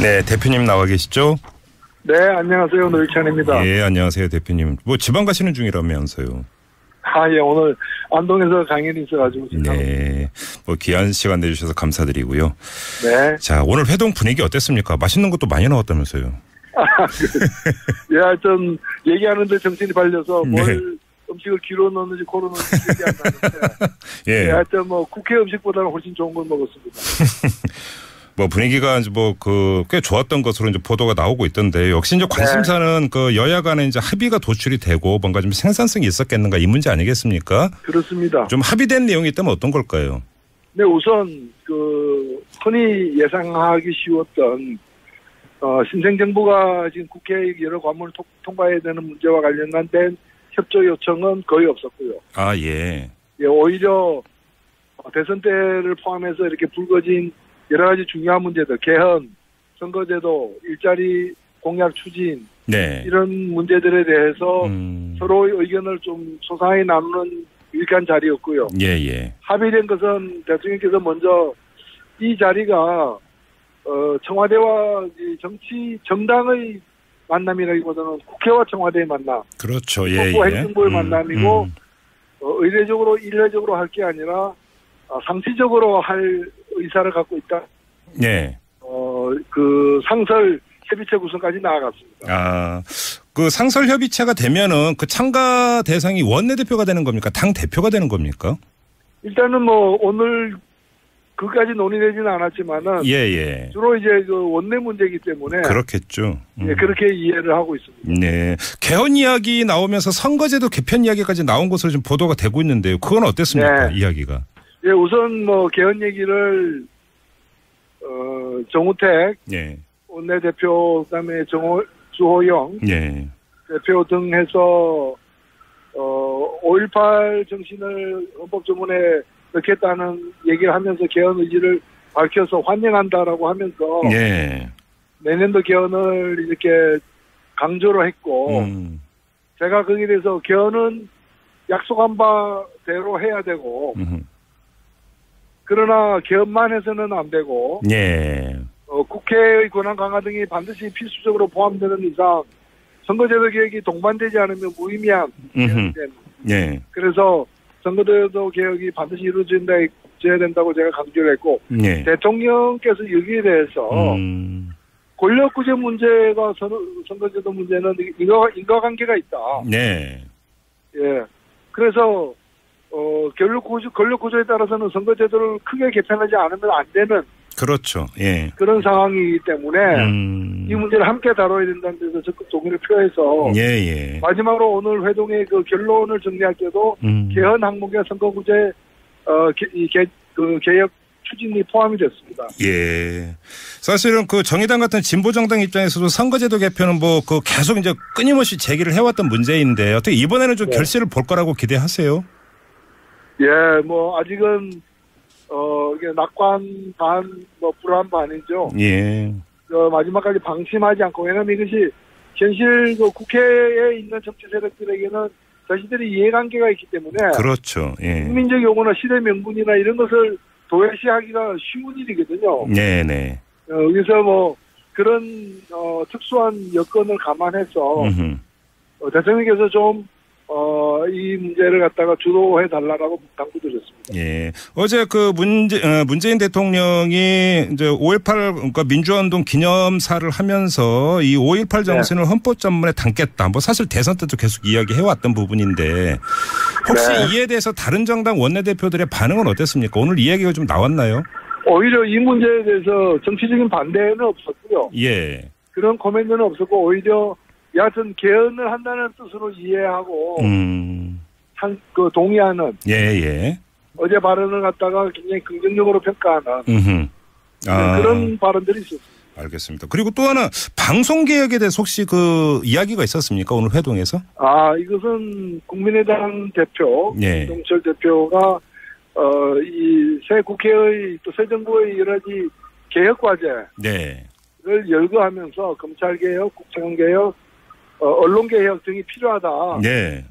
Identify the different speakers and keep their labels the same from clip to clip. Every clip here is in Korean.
Speaker 1: 네, 대표님 나와 계시죠?
Speaker 2: 네, 안녕하세요. 노익찬입니다.
Speaker 1: 예, 안녕하세요, 대표님. 뭐 지방 가시는 중이라면서요.
Speaker 2: 예, 오늘 안동에서 강연이 있어가지고.
Speaker 1: 네, 뭐 귀한 시간 내주셔서 감사드리고요.
Speaker 2: 네.
Speaker 1: 자, 오늘 회동 분위기 어땠습니까? 맛있는 것도 많이 나왔다면서요.
Speaker 2: 예, 하여튼 얘기하는데 정신이 팔려서
Speaker 1: 네.
Speaker 2: 뭘 음식을 귀로 넣는지 코로 넣는지 기억이 안 나는데.
Speaker 1: 예.
Speaker 2: 예, 하여튼 뭐 국회 음식보다는 훨씬 좋은 걸 먹었습니다.
Speaker 1: 뭐 분위기가 이제 뭐 꽤 좋았던 것으로 이제 보도가 나오고 있던데 역시 이제 관심사는 그 여야 간에 이제 합의가 도출이 되고 뭔가 좀 생산성이 있었겠는가 이 문제 아니겠습니까?
Speaker 2: 그렇습니다.
Speaker 1: 좀 합의된 내용이 있다면 어떤 걸까요?
Speaker 2: 네, 우선 흔히 예상하기 쉬웠던 신생정부가 지금 국회에 여러 관문을 통과해야 되는 문제와 관련된 협조 요청은 거의 없었고요.
Speaker 1: 아, 예.
Speaker 2: 예, 오히려 대선 때를 포함해서 이렇게 불거진 여러 가지 중요한 문제들, 개헌, 선거제도, 일자리 공약 추진,
Speaker 1: 네.
Speaker 2: 이런 문제들에 대해서 서로의 의견을 좀 소상히 나누는 유익한 자리였고요.
Speaker 1: 예, 예.
Speaker 2: 합의된 것은 대통령께서 먼저 이 자리가 청와대와 정당의 만남이라기보다는 국회와 청와대의 만남,
Speaker 1: 그렇죠. 예,
Speaker 2: 정부
Speaker 1: 예.
Speaker 2: 행정부의 만남이고 의례적으로 일례적으로 할 게 아니라 상시적으로 할 의사를 갖고 있다.
Speaker 1: 네.
Speaker 2: 상설 협의체 구성까지 나아갔습니다.
Speaker 1: 아, 그 상설 협의체가 되면은 그 참가 대상이 원내대표가 되는 겁니까? 당 대표가 되는 겁니까?
Speaker 2: 일단은 뭐 오늘 그까지 논의되지는 않았지만은
Speaker 1: 예, 예.
Speaker 2: 주로 이제 그 원내 문제이기 때문에
Speaker 1: 그렇겠죠.
Speaker 2: 예, 그렇게 이해를 하고 있습니다.
Speaker 1: 네. 개헌 이야기 나오면서 선거제도 개편 이야기까지 나온 것으로 지금 보도가 되고 있는데요. 그건 어땠습니까?
Speaker 2: 네.
Speaker 1: 이야기가.
Speaker 2: 예, 우선 뭐 개헌 얘기를 정우택
Speaker 1: 예.
Speaker 2: 원내대표 그다음에 주호영
Speaker 1: 예.
Speaker 2: 대표 등 해서 5.18 정신을 헌법조문에 넣겠다는 얘기를 하면서 개헌 의지를 밝혀서 환영한다라고 하면서
Speaker 1: 예.
Speaker 2: 내년도 개헌을 이렇게 강조를 했고 제가 거기에 대해서 개헌은 약속한 바대로 해야 되고 그러나 개헌만 해서는 안 되고
Speaker 1: 예.
Speaker 2: 국회의 권한 강화 등이 반드시 필수적으로 포함되는 이상 선거제도 개혁이 동반되지 않으면 무의미한 개헌입니다.
Speaker 1: 예.
Speaker 2: 그래서 선거제도 개혁이 반드시 이루어져야 된다고 제가 강조를 했고
Speaker 1: 예.
Speaker 2: 대통령께서 여기에 대해서 권력구제 문제가 선거제도 문제는 인과관계가 있다.
Speaker 1: 네.
Speaker 2: 예. 그래서 권력구조에 따라서는 선거제도를 크게 개편하지 않으면 안 되는
Speaker 1: 그렇죠. 예.
Speaker 2: 그런 상황이기 때문에 이 문제를 함께 다뤄야 된다는 데서 적극 동의를 표해서
Speaker 1: 예, 예.
Speaker 2: 마지막으로 오늘 회동의 그 결론을 정리할 때도 개헌 항목에 선거구제 개혁 추진이 포함이 됐습니다.
Speaker 1: 예. 사실은 그 정의당 같은 진보정당 입장에서도 선거제도 개편은 뭐 그 계속 이제 끊임없이 제기를 해왔던 문제인데 어떻게 이번에는 좀 결실을 볼 거라고 기대하세요?
Speaker 2: 예, 뭐 아직은 이게 낙관 반, 뭐 불안 반이죠.
Speaker 1: 예.
Speaker 2: 마지막까지 방심하지 않고 왜냐하면 이것이 현실 국회에 있는 정치 세력들에게는 자신들이 이해관계가 있기 때문에
Speaker 1: 그렇죠. 예.
Speaker 2: 국민적 요구나 시대 명분이나 이런 것을 도외시하기가 쉬운 일이거든요.
Speaker 1: 네네.
Speaker 2: 그래서 뭐 그런 특수한 여건을 감안해서 대통령께서 좀 이 문제를 갖다가 주도해 달라라고 당부드렸습니다.
Speaker 1: 예. 어제 그 문재인 대통령이 이제 5.18 그러니까 민주화운동 기념사를 하면서 이 5.18 정신을 헌법전문에 담겠다. 뭐 사실 대선 때도 계속 이야기해왔던 부분인데 혹시 이에 대해서 다른 정당 원내대표들의 반응은 어땠습니까? 오늘 이야기가 좀 나왔나요?
Speaker 2: 오히려 이 문제에 대해서 정치적인 반대는 없었고요.
Speaker 1: 예.
Speaker 2: 그런 코멘트는 없었고 오히려 여하튼 개헌을 한다는 뜻으로 이해하고 동의하는
Speaker 1: 예.
Speaker 2: 어제 발언을 갖다가 굉장히 긍정적으로 평가하는 그런 발언들이 있었습니다.
Speaker 1: 알겠습니다. 그리고 또 하나 방송개혁에 대해서 혹시 그 이야기가 있었습니까? 오늘 회동에서?
Speaker 2: 이것은 국민의당 대표 김동철 대표가 이 새 국회의 또 새 정부의 여러 가지 개혁 과제를 열거하면서 검찰개혁, 국정개혁, 언론개혁 등이 필요하다.
Speaker 1: 네.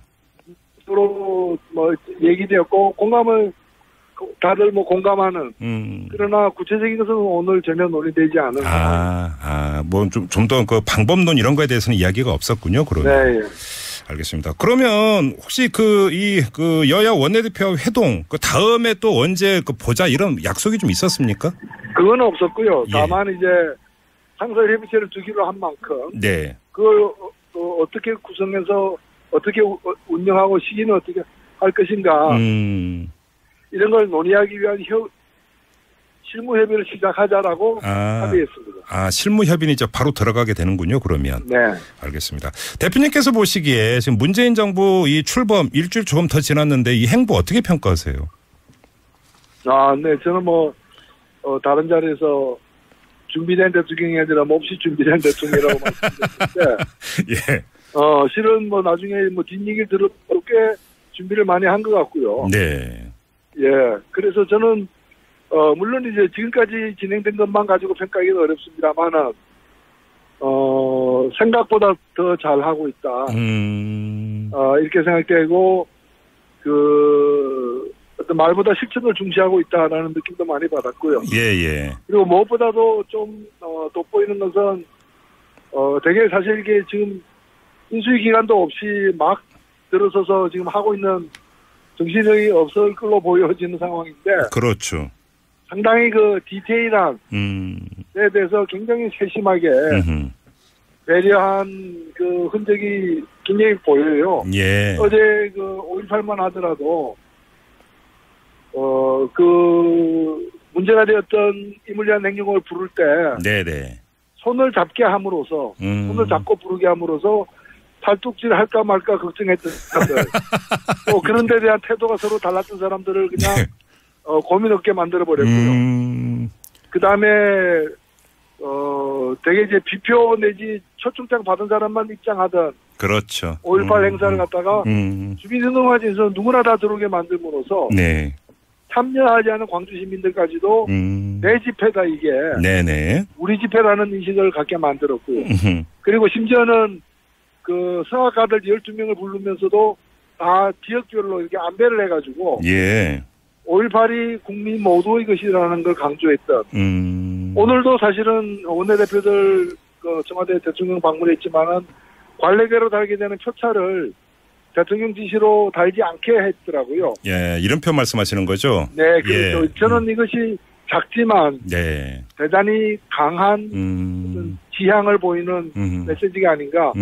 Speaker 2: 서로 뭐 얘기되었고 공감을 다들 뭐 공감하는. 그러나 구체적인 것은 오늘 전혀 논의되지 않은.
Speaker 1: 뭐 좀 더 그 방법론 이런 거에 대해서는 이야기가 없었군요. 그러면.
Speaker 2: 네.
Speaker 1: 알겠습니다. 그러면 혹시 그 여야 원내대표 회동 그 다음에 또 언제 그 보자 이런 약속이 좀 있었습니까?
Speaker 2: 그건 없었고요. 다만 이제 상설협의체를 두기로 한 만큼. 네. 그걸 어떻게 구성해서 어떻게 운영하고 시기는 어떻게 할 것인가. 이런 걸 논의하기 위한 실무 협의를 시작하자라고 합의했습니다.
Speaker 1: 실무 협의는 이제 바로 들어가게 되는군요. 그러면.
Speaker 2: 네.
Speaker 1: 알겠습니다. 대표님께서 보시기에 지금 문재인 정부 이 출범 일주일 조금 더 지났는데 이 행보 어떻게 평가하세요?
Speaker 2: 네. 저는 다른 자리에서 준비된 대통령이 아니라 몹시 준비된 대통령이라고 말씀드렸는데. 예. 실은 나중에 뒷얘기를 들어도 꽤 준비를 많이 한 것 같고요. 네. 예. 그래서 저는 물론 이제 지금까지 진행된 것만 가지고 평가하기는 어렵습니다만은, 생각보다 더 잘하고 있다. 이렇게 생각되고, 어떤 말보다 실천을 중시하고 있다라는 느낌도 많이 받았고요. 예. 그리고 무엇보다도 좀, 돋보이는 것은, 되게 사실 이게 지금 인수위 기간도 없이 막 들어서서 지금 하고 있는 정신력이 없을 걸로 보여지는 상황인데. 그렇죠. 상당히 디테일한 데 대해서 굉장히 세심하게 배려한 흔적이 굉장히 보여요. 예. 어제 5.18만 하더라도 문제가 되었던 이물리한 행령을 부를 때 네네. 손을 잡게 함으로써 손을 잡고 부르게 함으로써 팔뚝질 할까 말까 걱정했던 사람들 또 그런 데 대한 태도가 서로 달랐던 사람들을 그냥 네. 고민 없게 만들어버렸고요. 그 다음에, 되게 이제 비표 내지 초청장 받은 사람만 입장하던. 그렇죠. 5.18 행사를 갖다가 주민운동화에서 누구나 다 들어오게 만들므로써. 네. 참여하지 않은 광주 시민들까지도 내 집회다 이게. 네네. 우리 집회라는 인식을 갖게 만들었고요. 그리고 심지어는 성악가들 12명을 부르면서도 다 지역별로 이렇게 안배를 해가지고. 예. 5.18이 국민 모두의 것이라는 걸 강조했던. 오늘도 사실은 원내대표들 청와대 대통령 방문했지만은 관례대로 달게 되는 표차를 대통령 지시로 달지 않게 했더라고요. 예, 이런 표 말씀하시는 거죠? 네, 그렇죠. 예. 저는 이것이 작지만 네. 대단히 강한 지향을 보이는 메시지가 아닌가.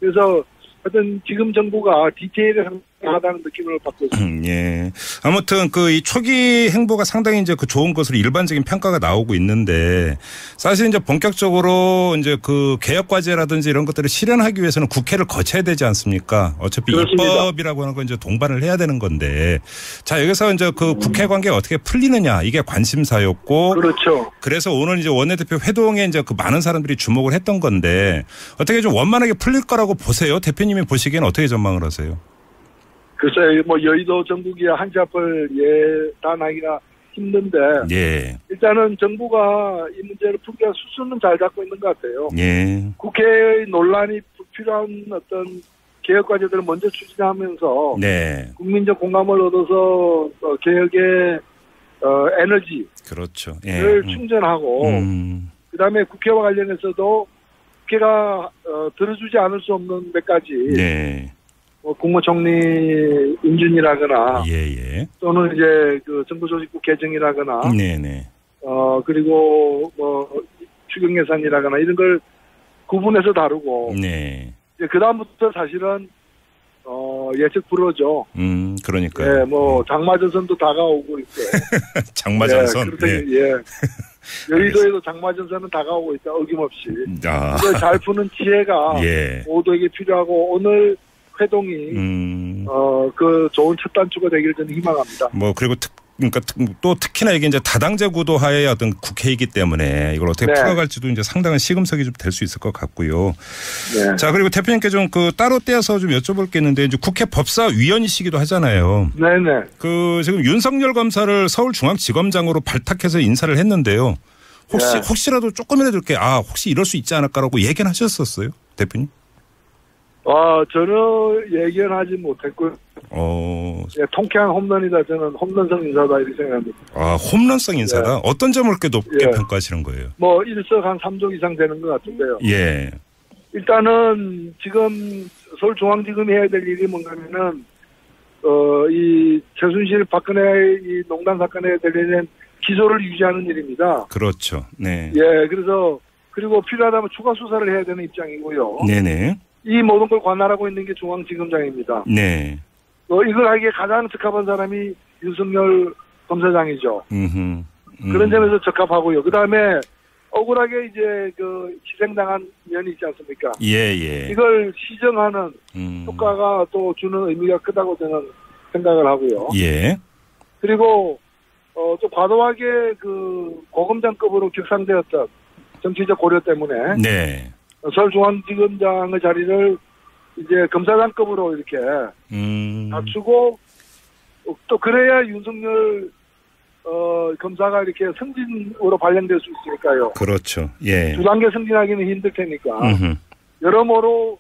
Speaker 2: 그래서 하여튼 지금 정부가 디테일에 상당하다는 느낌을 받고 있습니다. 예. 아무튼 이 초기 행보가 상당히 이제 좋은 것으로 일반적인 평가가 나오고 있는데 사실 이제 본격적으로 이제 개혁 과제라든지 이런 것들을 실현하기 위해서는 국회를 거쳐야 되지 않습니까? 어차피 그렇습니다. 입법이라고 하는 건 이제 동반을 해야 되는 건데 자 여기서 이제 국회 관계가 어떻게 풀리느냐 이게 관심사였고 그렇죠. 그래서 오늘 이제 원내대표 회동에 이제 많은 사람들이 주목을 했던 건데 어떻게 좀 원만하게 풀릴 거라고 보세요? 대표님이 보시기에는 어떻게 전망을 하세요? 글쎄요, 여의도 전국이야 한치 앞을 예단하기가 힘든데, 예. 일단은 정부가 이 문제를 풀기 위한 수순은 잘 잡고 있는 것 같아요. 예. 국회의 논란이 불필요한 어떤 개혁 과제들을 먼저 추진하면서, 네. 국민적 공감을 얻어서 개혁의 에너지, 그렇죠. 예. 를 충전하고, 그 다음에 국회와 관련해서도 국회가 들어주지 않을 수 없는 몇 가지. 네. 국무총리 인준이라거나 예. 또는 이제 정부조직부 개정이라거나 네네. 그리고 추경 예산이라거나 이런 걸 구분해서 다루고 네. 이제 그다음부터 사실은 예측 불허죠. 그러니까요. 예, 장마전선도 다가오고 있고. 장마전선. 예. 예. 여의도에도 장마전선은 다가오고 있다. 어김없이. 이걸 잘 푸는 지혜가 예. 모두에게 필요하고 오늘 회동이 좋은 첫 단추가 되기를 저는 희망합니다. 그리고 그러니까 또 특히나 이게 이제 다당제 구도하의 어떤 국회이기 때문에 이걸 어떻게 네. 풀어갈지도 이제 상당한 시금석이 좀 될 수 있을 것 같고요. 네. 자 그리고 대표님께 좀 따로 떼어서 좀 여쭤볼 게 있는데 이제 국회 법사위원이시기도 하잖아요. 네네. 지금 윤석열 검사를 서울중앙지검장으로 발탁해서 인사를 했는데요. 혹시라도 조금이라도 이렇게 혹시 이럴 수 있지 않을까라고 얘기는 하셨었어요, 대표님? 저는 예견하지 못했고요. 예, 통쾌한 홈런이다. 저는 홈런성 인사다 이렇게 생각합니다.
Speaker 1: 홈런성 인사다. 예. 어떤 점을 그렇게 높게 평가하시는 거예요?
Speaker 2: 뭐 일석 한 3조 이상 되는 것 같은데요.
Speaker 1: 예.
Speaker 2: 일단은 지금 서울중앙지검이 해야 될 일이 뭔가면은 이 최순실 박근혜 이 농단 사건에 대한 기소를 유지하는 일입니다.
Speaker 1: 그렇죠. 네.
Speaker 2: 예, 그래서 그리고 필요하다면 추가 수사를 해야 되는 입장이고요.
Speaker 1: 네네.
Speaker 2: 이 모든 걸 관할하고 있는 게 중앙지검장입니다.
Speaker 1: 네.
Speaker 2: 이걸 하기에 가장 적합한 사람이 윤석열 검사장이죠. 그런 점에서 적합하고요. 그 다음에 억울하게 이제 희생당한 면이 있지 않습니까?
Speaker 1: 예.
Speaker 2: 이걸 시정하는 효과가 또 주는 의미가 크다고 저는 생각을 하고요.
Speaker 1: 예.
Speaker 2: 그리고 또 과도하게 고검장급으로 격상되었던 정치적 고려 때문에
Speaker 1: 네.
Speaker 2: 서울중앙지검장의 자리를 이제 검사장급으로 이렇게 낮추고 또 그래야 윤석열 검사가 이렇게 승진으로 발령될 수 있으니까요.
Speaker 1: 그렇죠. 예.
Speaker 2: 두 단계 승진하기는 힘들 테니까 여러모로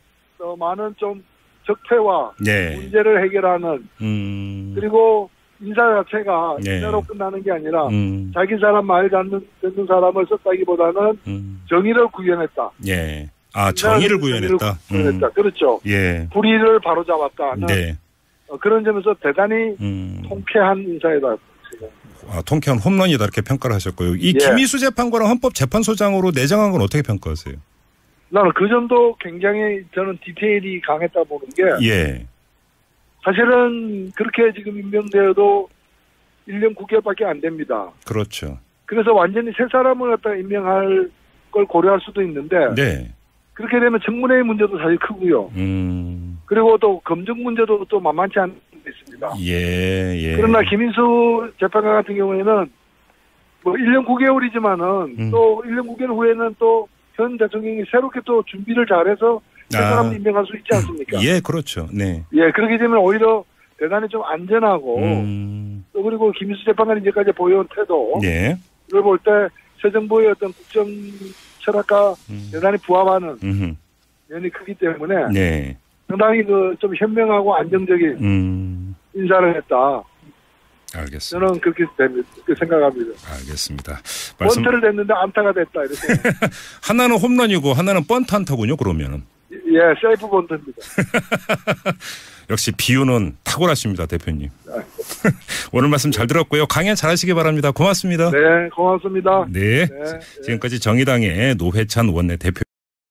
Speaker 2: 많은 좀 적폐와 문제를 해결하는 그리고 인사 자체가 인사로 끝나는 게 아니라 자기 사람 말 듣는 사람을 썼다기보다는 정의를 구현했다.
Speaker 1: 예. 정의를 구현했다.
Speaker 2: 그렇죠.
Speaker 1: 예.
Speaker 2: 불의를 바로잡았다는 그런 점에서 대단히 통쾌한 인사이다.
Speaker 1: 통쾌한 홈런이다 이렇게 평가를 하셨고요. 이 김희수 재판관을 헌법재판소장으로 내정한 건 어떻게 평가하세요?
Speaker 2: 나는 그 점도 굉장히 저는 디테일이 강했다 보는 게 사실은 그렇게 지금 임명되어도 1년 9개월밖에 안 됩니다.
Speaker 1: 그렇죠.
Speaker 2: 그래서 완전히 새 사람을 갖다 임명할 걸 고려할 수도 있는데 그렇게 되면 청문회의 문제도 사실 크고요. 그리고 또 검증 문제도 또 만만치 않은 게 있습니다.
Speaker 1: 예.
Speaker 2: 그러나 김인수 재판관 같은 경우에는 뭐 1년 9개월이지만은 또 1년 9개월 후에는 또 현 대통령이 새롭게 또 준비를 잘해서 새 사람을 임명할 수 있지 않습니까?
Speaker 1: 예, 그렇죠. 네.
Speaker 2: 예, 그렇게 되면 오히려 대단히 좀 안전하고 또 그리고 김인수 재판관이 이제까지 보여온 태도 이걸 볼 때 새 정부의 어떤 국정 철학과 대단히 부합하는 면이 크기 때문에 상당히 좀 현명하고 안정적인 인사를 했다.
Speaker 1: 알겠습니다.
Speaker 2: 저는 그렇게 생각합니다.
Speaker 1: 알겠습니다.
Speaker 2: 번트를 냈는데 안타가 됐다 이렇게.
Speaker 1: 하나는 홈런이고 하나는 번트 안타군요. 그러면은.
Speaker 2: 예, 세이프 번트입니다.
Speaker 1: 역시 비유는 탁월하십니다, 대표님. 오늘 말씀 잘 들었고요. 강연 잘하시기 바랍니다. 고맙습니다.
Speaker 2: 네, 고맙습니다.
Speaker 1: 네. 지금까지 정의당의 노회찬 원내대표.